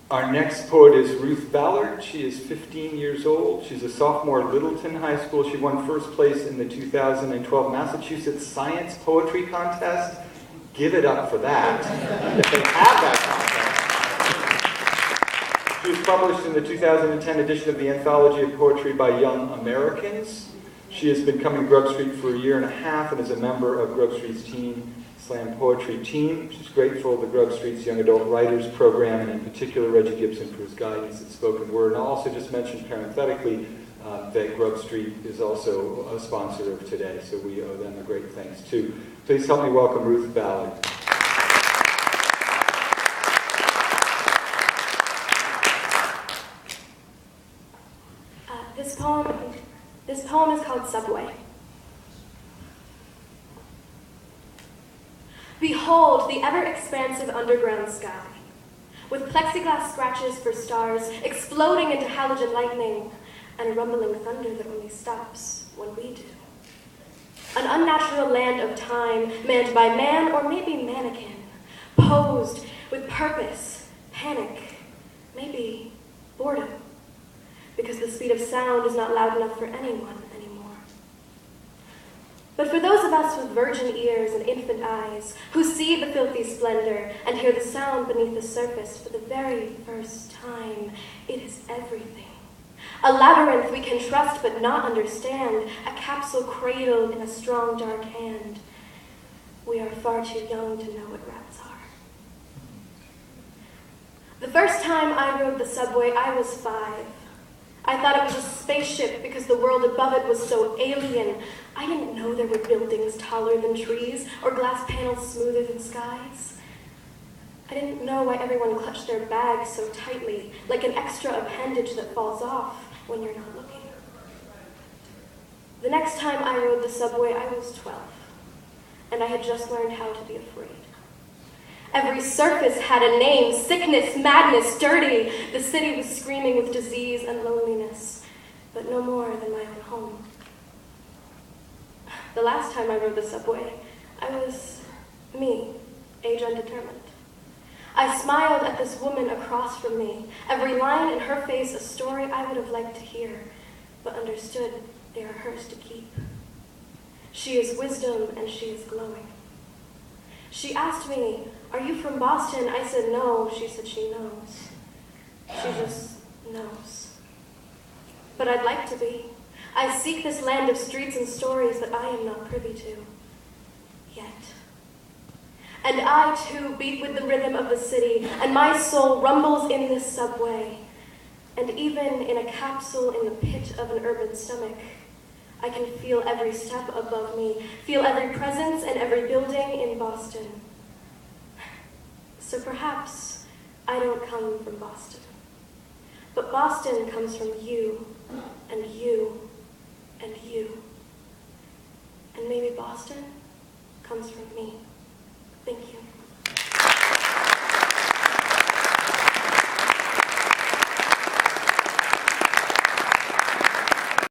Our next poet is Ruth Ballard. She is 15 years old. She's a sophomore at Littleton High School. She won first place in the 2012 Massachusetts Science Poetry Contest. Give it up for that, if they have that contest. She was published in the 2010 edition of the Anthology of Poetry by Young Americans. She has been coming to Grub Street for a year and a half and is a member of Grub Street's Teen Slam Poetry team. She's grateful to Grub Street's Young Adult Writers Program, and in particular Reggie Gibson for his guidance in spoken word. And I'll also just mention parenthetically that Grub Street is also a sponsor of today, so we owe them a great thanks too. Please help me welcome Ruth Ballard. This poem is called Subway. Behold the ever-expansive underground sky, with plexiglass scratches for stars exploding into halogen lightning and a rumbling thunder that only stops when we do. An unnatural land of time manned by man or maybe mannequin, posed with purpose, panic, maybe boredom, because the speed of sound is not loud enough for anyone anymore. But for those of us with virgin ears and infant eyes, who see the filthy splendor and hear the sound beneath the surface for the very first time, it is everything. A labyrinth we can trust but not understand, a capsule cradled in a strong dark hand. We are far too young to know what rats are. The first time I rode the subway, I was 5. I thought it was a spaceship because the world above it was so alien. I didn't know there were buildings taller than trees or glass panels smoother than skies. I didn't know why everyone clutched their bags so tightly, like an extra appendage that falls off when you're not looking. The next time I rode the subway, I was 12, and I had just learned how to be afraid. Every surface had a name: sickness, madness, dirty. The city was screaming with disease and loneliness, but no more than my own home. The last time I rode the subway, I was me, age undetermined. I smiled at this woman across from me, every line in her face a story I would have liked to hear, but understood they are hers to keep. She is wisdom and she is glowing. She asked me, "Are you from Boston?" I said no. She said she knows. She just knows. But I'd like to be. I seek this land of streets and stories that I am not privy to. Yet. And I, too, beat with the rhythm of the city, and my soul rumbles in this subway. And even in a capsule in the pit of an urban stomach, I can feel every step above me, feel every presence and every building in Boston. So perhaps I don't come from Boston. But Boston comes from you, and you, and you. And maybe Boston comes from me.